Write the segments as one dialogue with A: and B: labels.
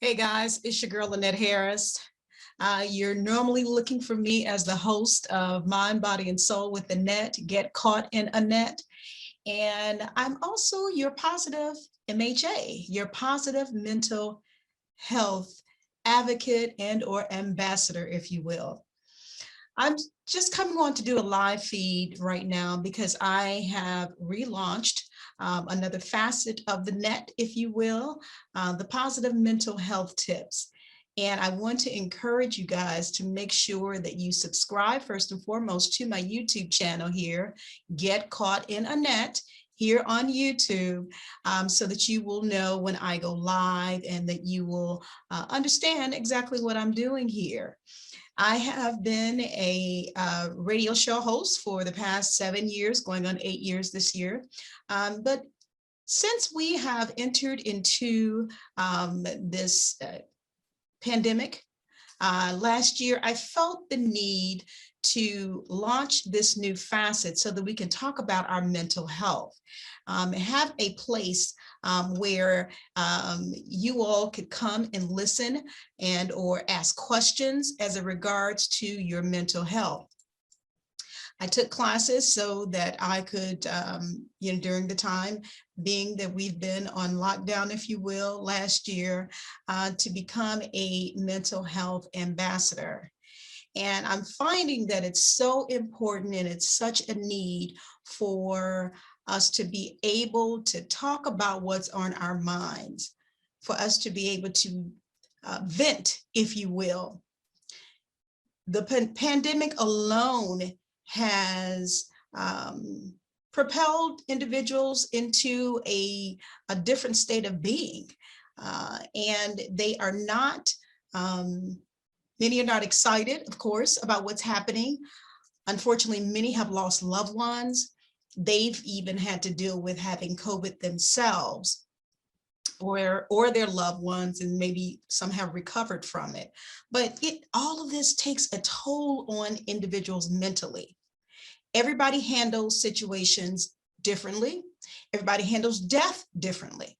A: Hey guys, it's your girl Annette Harris. You're normally looking for me as the host of Mind, Body, and Soul with Annette, Get Caught in a Net. And I'm also your positive MHA, your positive mental health advocate and or ambassador, if you will. I'm just coming on to do a live feed right now because I have relaunched another facet of the net, if you will, the positive mental health tips. And I want to encourage you guys to make sure that you subscribe first and foremost to my YouTube channel here, Get Caught in a Net, here on YouTube, so that you will know when I go live and that you will understand exactly what I'm doing here. I have been a radio show host for the past 7 years, going on 8 years this year. But since we have entered into this pandemic last year, I felt the need to launch this new facet so that we can talk about our mental health, have a place where you all could come and listen and or ask questions as it regards to your mental health. I took classes so that I could, during the time being that we've been on lockdown, if you will, last year, to become a mental health ambassador. And I'm finding that it's so important and it's such a need for us to be able to talk about what's on our minds, for us to be able to vent, if you will. The pandemic alone has propelled individuals into a different state of being. And they are not, many are not excited, of course, about what's happening. Unfortunately, many have lost loved ones. They've even had to deal with having COVID themselves or their loved ones, and maybe some have recovered from it. But all of this takes a toll on individuals mentally. Everybody handles situations differently. Everybody handles death differently.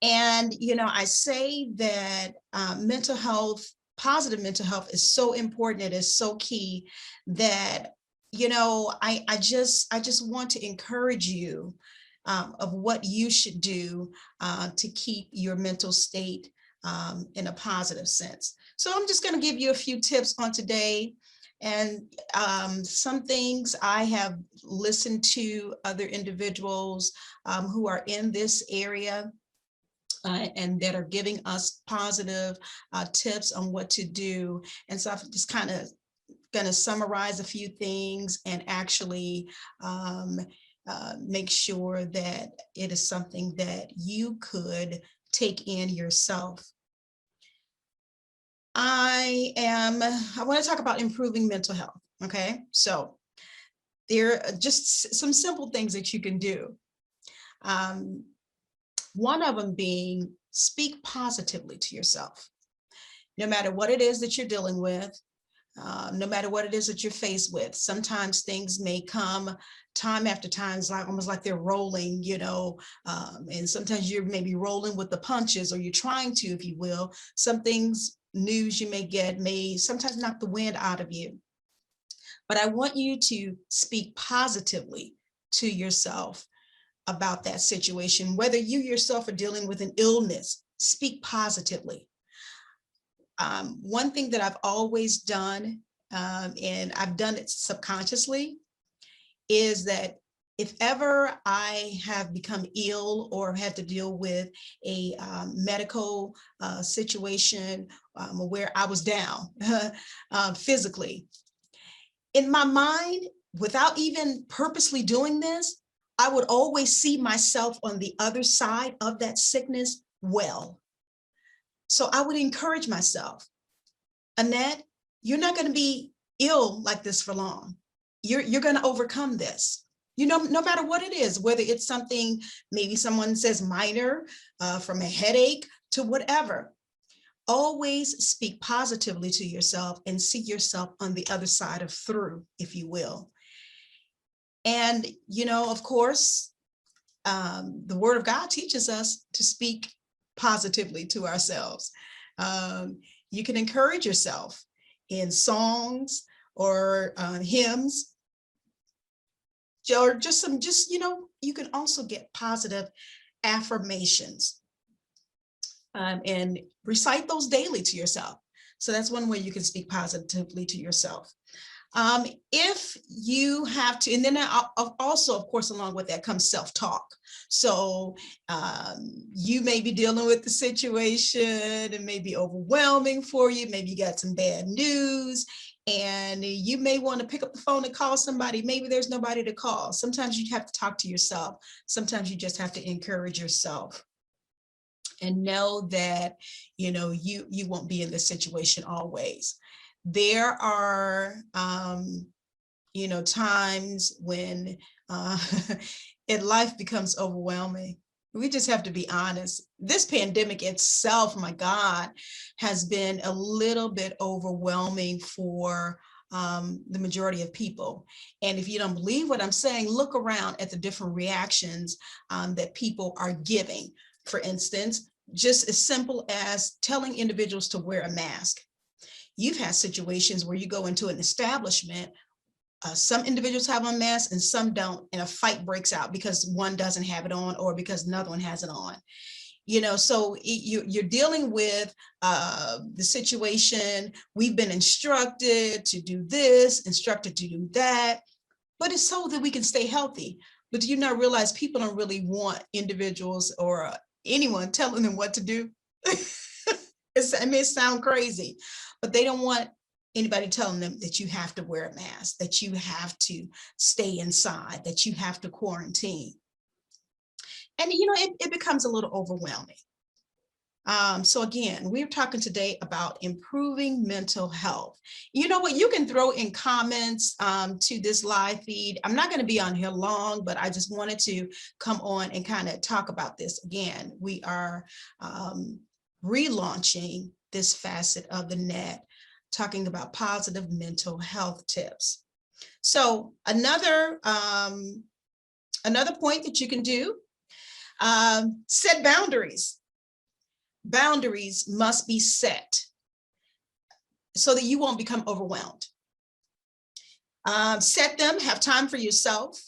A: And, I say that mental health, positive mental health is so important. It is so key that, I just want to encourage you of what you should do to keep your mental state in a positive sense. So I'm just going to give you a few tips on today. And some things I have listened to other individuals who are in this area and that are giving us positive tips on what to do. And so I'm just kind of going to summarize a few things and actually make sure that it is something that you could take in yourself. I want to talk about improving mental health. Okay, so there are just some simple things that you can do. One of them being speak positively to yourself. No matter what it is that you're dealing with, no matter what it is that you're faced with. Sometimes things may come time after time, it's like almost like they're rolling, and sometimes you're maybe rolling with the punches, or you're trying to, if you will. Some things, news you may get may sometimes knock the wind out of you. But I want you to speak positively to yourself about that situation. Whether you yourself are dealing with an illness, speak positively. One thing that I've always done, and I've done it subconsciously, is that if ever I have become ill or had to deal with a medical situation where I was down physically, in my mind, without even purposely doing this, I would always see myself on the other side of that sickness well. So I would encourage myself, Annette, you're not going to be ill like this for long. You're going to overcome this. No matter what it is, whether it's something, maybe someone says minor, from a headache to whatever. Always speak positively to yourself and see yourself on the other side of through, if you will. And, of course, the Word of God teaches us to speak positively to ourselves. You can encourage yourself in songs or hymns, or you can also get positive affirmations and recite those daily to yourself. So that's one way you can speak positively to yourself. If you have to, and then also, of course, along with that comes self-talk. So you may be dealing with the situation, it may be overwhelming for you. Maybe you got some bad news and you may want to pick up the phone and call somebody. Maybe there's nobody to call. Sometimes you have to talk to yourself. Sometimes you just have to encourage yourself and know that, you won't be in this situation always. There are, times when life becomes overwhelming. We just have to be honest. This pandemic itself, my God, has been a little bit overwhelming for the majority of people. And if you don't believe what I'm saying, look around at the different reactions that people are giving. For instance, just as simple as telling individuals to wear a mask. You've had situations where you go into an establishment, some individuals have on masks and some don't, and a fight breaks out because one doesn't have it on or because another one has it on. So you're dealing with the situation. We've been instructed to do this, instructed to do that, but it's so that we can stay healthy. But do you not realize people don't really want individuals or anyone telling them what to do? It may sound crazy, but they don't want anybody telling them that you have to wear a mask, that you have to stay inside, that you have to quarantine. And, it becomes a little overwhelming. So again, we're talking today about improving mental health. You know what, you can throw in comments to this live feed. I'm not going to be on here long, but I just wanted to come on and kind of talk about this. Again, we are relaunching this facet of the net, talking about positive mental health tips. So another point that you can do, set boundaries. Boundaries must be set so that you won't become overwhelmed. Set them, have time for yourself,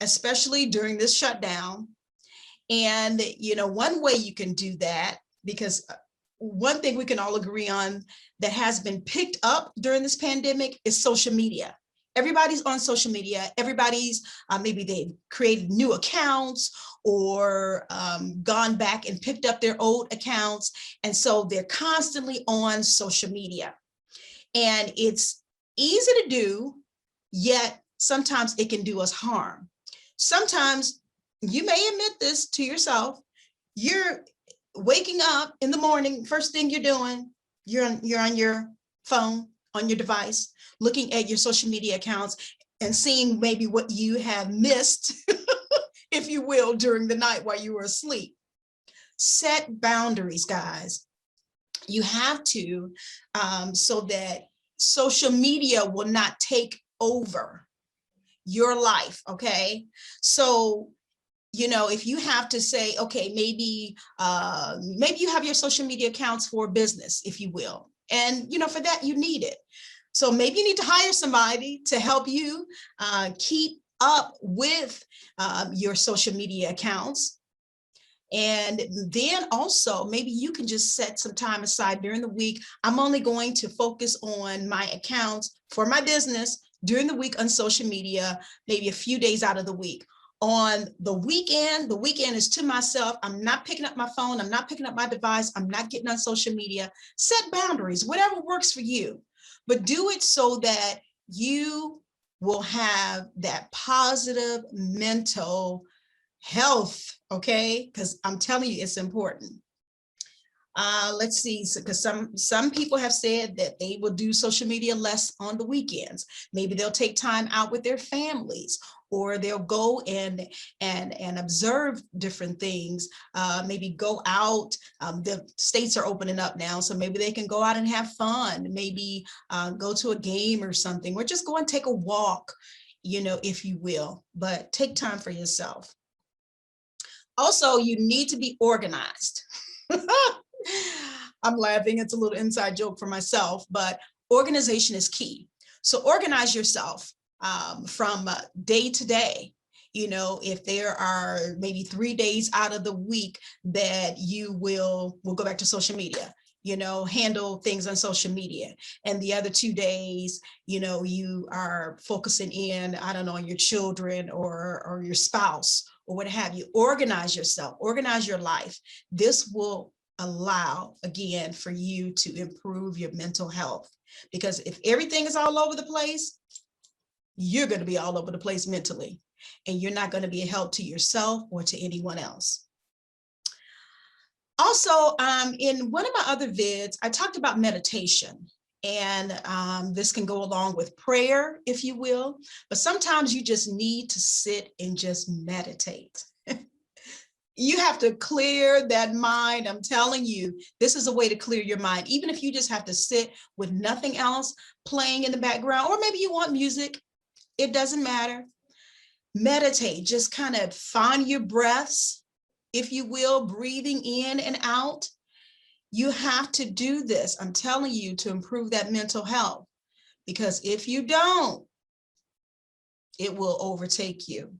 A: especially during this shutdown. And, one way you can do that, because one thing we can all agree on that has been picked up during this pandemic is social media. Everybody's on social media. Everybody's maybe they've created new accounts or gone back and picked up their old accounts. And so they're constantly on social media. And it's easy to do, yet sometimes it can do us harm. Sometimes you may admit this to yourself. You're waking up in the morning, first thing you're doing, you're on your phone, on your device, looking at your social media accounts and seeing maybe what you have missed, if you will, during the night while you were asleep. Set boundaries, guys. You have to, so that social media will not take over your life, okay? So, if you have to say, okay, maybe you have your social media accounts for business, if you will. And, for that, you need it. So maybe you need to hire somebody to help you keep up with your social media accounts. And then also, maybe you can just set some time aside during the week. I'm only going to focus on my accounts for my business during the week on social media, maybe a few days out of the week. On the weekend is to myself. I'm not picking up my phone. I'm not picking up my device. I'm not getting on social media. Set boundaries, whatever works for you, but do it so that you will have that positive mental health, okay? Because I'm telling you, it's important. Let's see, because some people have said that they will do social media less on the weekends. Maybe they'll take time out with their families, or they'll go and observe different things. Maybe go out. The states are opening up now, so maybe they can go out and have fun. Maybe go to a game or something, or just go and take a walk, if you will. But take time for yourself. Also, you need to be organized. I'm laughing. It's a little inside joke for myself, but organization is key. So organize yourself from day to day. If there are maybe 3 days out of the week that we'll go back to social media, handle things on social media. And the other 2 days, you are focusing in, I don't know, on your children or your spouse or what have you. Organize yourself, organize your life. This will allow, again, for you to improve your mental health. Because if everything is all over the place, you're going to be all over the place mentally, and you're not going to be a help to yourself or to anyone else. Also, in one of my other vids, I talked about meditation, and this can go along with prayer, if you will, but sometimes you just need to sit and just meditate. You have to clear that mind. I'm telling you, this is a way to clear your mind, even if you just have to sit with nothing else playing in the background, or maybe you want music, it doesn't matter. Meditate, just kind of find your breaths, if you will, breathing in and out. You have to do this, I'm telling you, to improve that mental health, because if you don't, it will overtake you.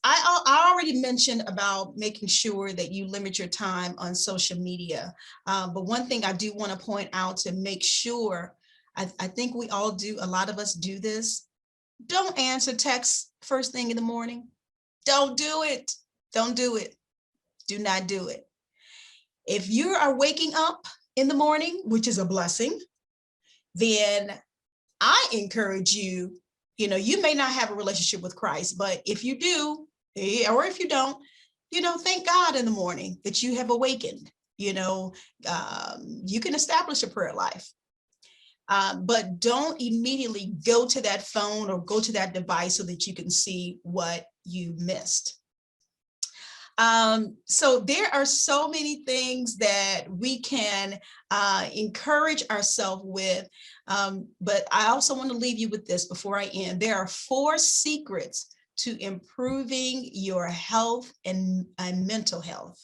A: I already mentioned about making sure that you limit your time on social media. But one thing I do want to point out to make sure, I think we all do, a lot of us do this. Don't answer texts first thing in the morning. Don't do it. Don't do it. Do not do it. If you are waking up in the morning, which is a blessing, then I encourage you, you may not have a relationship with Christ, but if you do, or if you don't, thank God in the morning that you have awakened. You can establish a prayer life. But don't immediately go to that phone or go to that device so that you can see what you missed. So there are so many things that we can encourage ourselves with, but I also want to leave you with this before I end. There are 4 secrets to improving your health and mental health.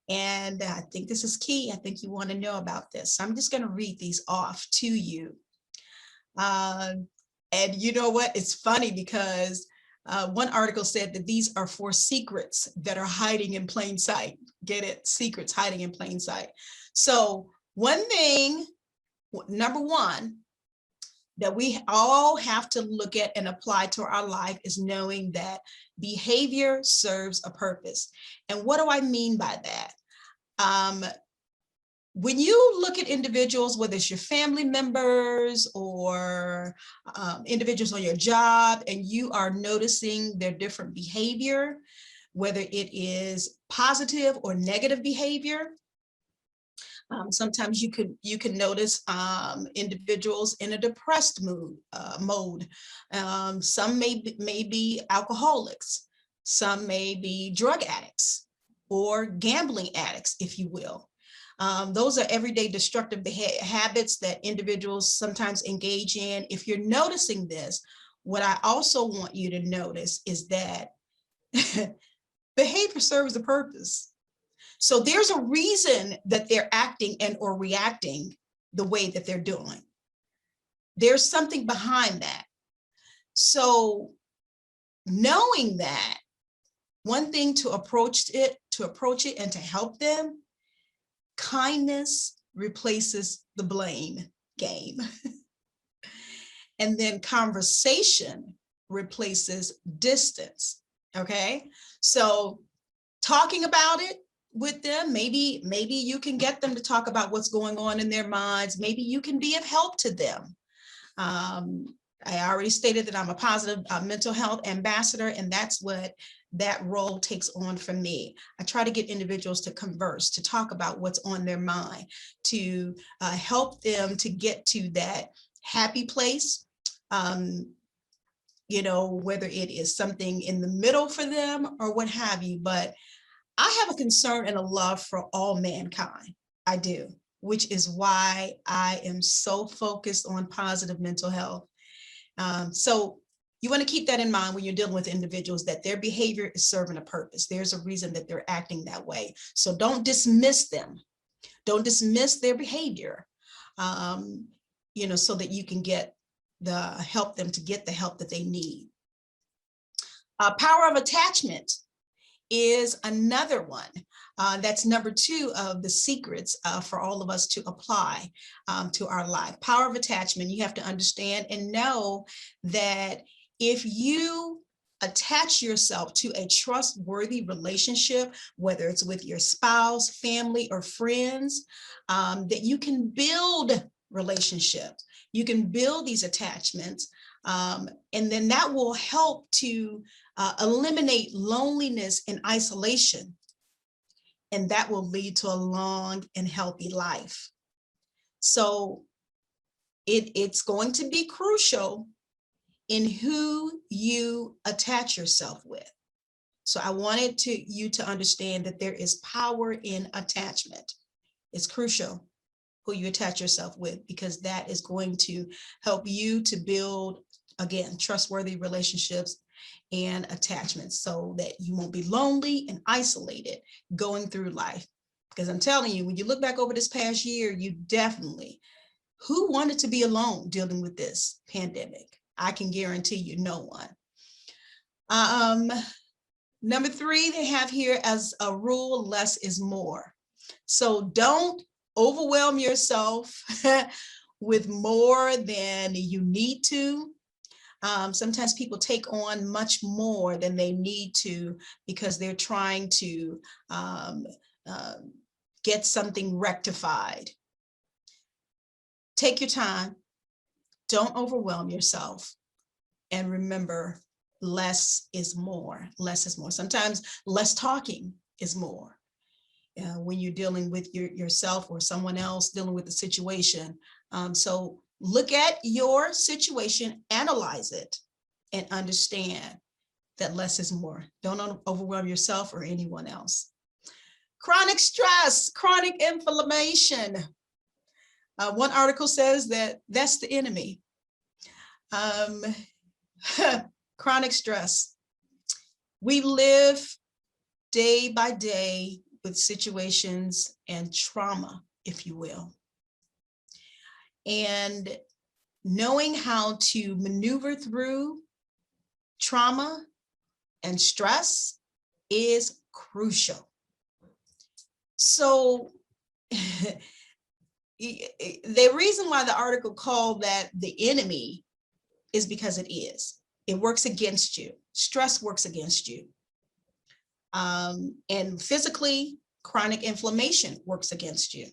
A: And I think this is key. I think you want to know about this. So I'm just going to read these off to you. And you know what? It's funny because one article said that these are 4 secrets that are hiding in plain sight. Get it? Secrets hiding in plain sight. So one thing, number 1, that we all have to look at and apply to our life is knowing that behavior serves a purpose. And what do I mean by that? When you look at individuals, whether it's your family members or individuals on your job, and you are noticing their different behavior, whether it is positive or negative behavior, sometimes you can notice individuals in a depressed mode. Some may be alcoholics, some may be drug addicts or gambling addicts, if you will. Those are everyday destructive habits that individuals sometimes engage in. If you're noticing this, what I also want you to notice is that behavior serves a purpose. So there's a reason that they're acting and or reacting the way that they're doing. There's something behind that. So knowing that, one thing to approach it and to help them, kindness replaces the blame game. And then conversation replaces distance. Okay, so talking about it with them, maybe you can get them to talk about what's going on in their minds. Maybe you can be of help to them. I already stated that I'm a positive mental health ambassador, and that's what that role takes on for me. I try to get individuals to converse, to talk about what's on their mind, to help them to get to that happy place, whether it is something in the middle for them or what have you. But I have a concern and a love for all mankind. I do, which is why I am so focused on positive mental health. So You want to keep that in mind when you're dealing with individuals, that their behavior is serving a purpose. There's a reason that they're acting that way. So don't dismiss them. Don't dismiss their behavior, so that you can get them to get the help that they need. Power of attachment is another one. That's number 2 of the secrets for all of us to apply to our life. Power of attachment. You have to understand and know that if you attach yourself to a trustworthy relationship, whether it's with your spouse, family, or friends, that you can build relationships. You can build these attachments, and then that will help to eliminate loneliness and isolation, and that will lead to a long and healthy life. So it's going to be crucial in who you attach yourself with. So I wanted you to understand that there is power in attachment. It's crucial who you attach yourself with, because that is going to help you to build, again, trustworthy relationships and attachments, so that you won't be lonely and isolated going through life. Because I'm telling you, when you look back over this past year, who wanted to be alone dealing with this pandemic? I can guarantee you no one. Number 3, they have here as a rule, less is more. So don't overwhelm yourself with more than you need to. Sometimes people take on much more than they need to because they're trying to get something rectified. Take your time. Don't overwhelm yourself. And remember, less is more. Less is more. Sometimes less talking is more. When you're dealing with yourself or someone else dealing with the situation. So look at your situation, analyze it, and understand that less is more. Don't overwhelm yourself or anyone else. Chronic stress, chronic inflammation. One article says that that's the enemy. Chronic stress. We live day by day with situations and trauma, if you will. And knowing how to maneuver through trauma and stress is crucial. So the reason why the article called that the enemy is because it is. It works against you. Stress works against you. And physically, chronic inflammation works against you.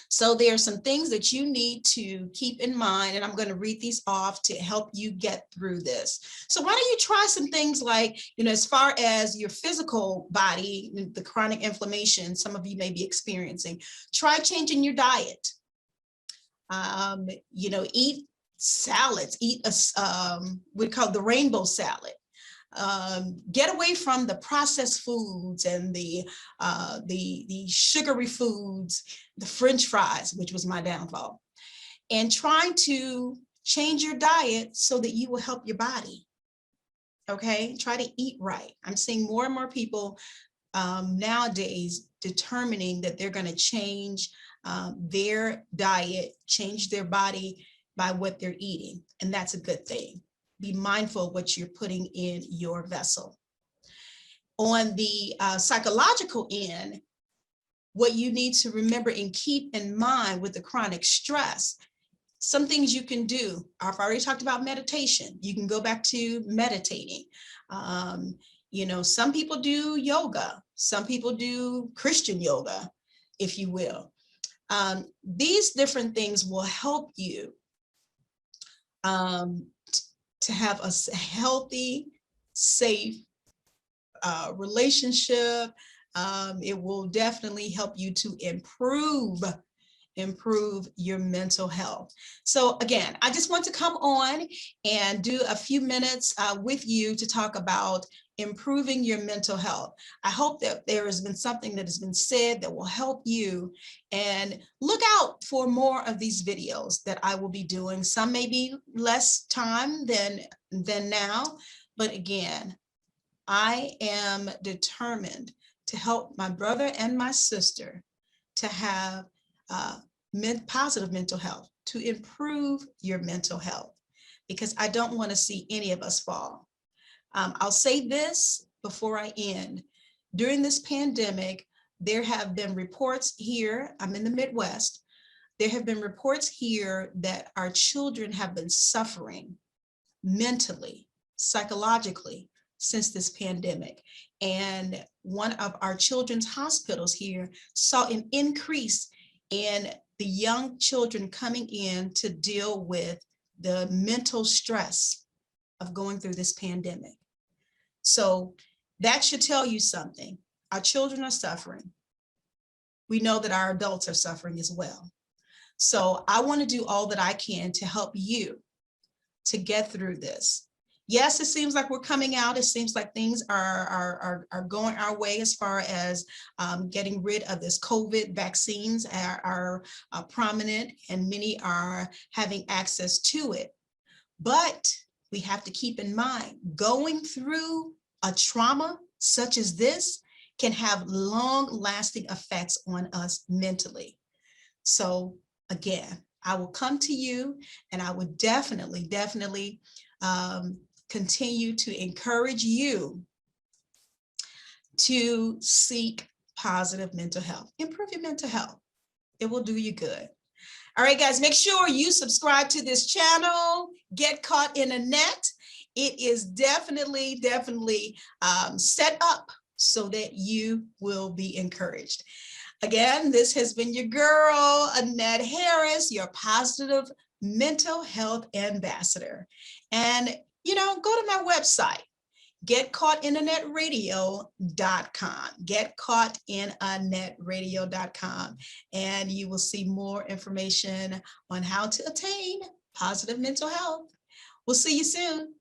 A: So there are some things that you need to keep in mind, and I'm going to read these off to help you get through this. So why don't you try some things like, as far as your physical body, the chronic inflammation some of you may be experiencing, try changing your diet. Eat salads, eat we call the rainbow salad. Get away from the processed foods and the sugary foods, the French fries, which was my downfall, and try to change your diet so that you will help your body. Okay, try to eat right. I'm seeing more and more people nowadays determining that they're going to change their diet, change their body by what they're eating, and that's a good thing. Be mindful of what you're putting in your vessel. On the psychological end, what you need to remember and keep in mind with the chronic stress, some things you can do. I've already talked about meditation. You can go back to meditating. Some people do yoga. Some people do Christian yoga, if you will. These different things will help you to have a healthy, safe relationship. It will definitely help you to improve your mental health. So again, I just want to come on and do a few minutes with you to talk about improving your mental health. I hope that there has been something that has been said that will help you, and look out for more of these videos that I will be doing. Some may be less time than now, but again, I am determined to help my brother and my sister to have positive mental health, to improve your mental health, because I don't want to see any of us fall. I'll say this before I end. During this pandemic, there have been reports here, I'm in the Midwest, there have been reports here that our children have been suffering mentally, psychologically since this pandemic. And one of our children's hospitals here saw an increase in the young children coming in to deal with the mental stress of going through this pandemic. So that should tell you something. Our children are suffering. We know that our adults are suffering as well. So I want to do all that I can to help you to get through this. Yes, it seems like we're coming out. It seems like things are going our way as far as getting rid of this COVID. Vaccines are prominent, and many are having access to it. But we have to keep in mind, going through a trauma such as this can have long-lasting effects on us mentally. So again, I will come to you, and I would definitely continue to encourage you to seek positive mental health. Improve your mental health. It will do you good. All right, guys, make sure you subscribe to this channel, Get Caught in a Net. It is definitely set up so that you will be encouraged. Again, this has been your girl, Annette Harris, your positive mental health ambassador. And, go to my website, GetCaughtInANetRadio.com, GetCaughtInANetRadio.com, and you will see more information on how to attain positive mental health. We'll see you soon.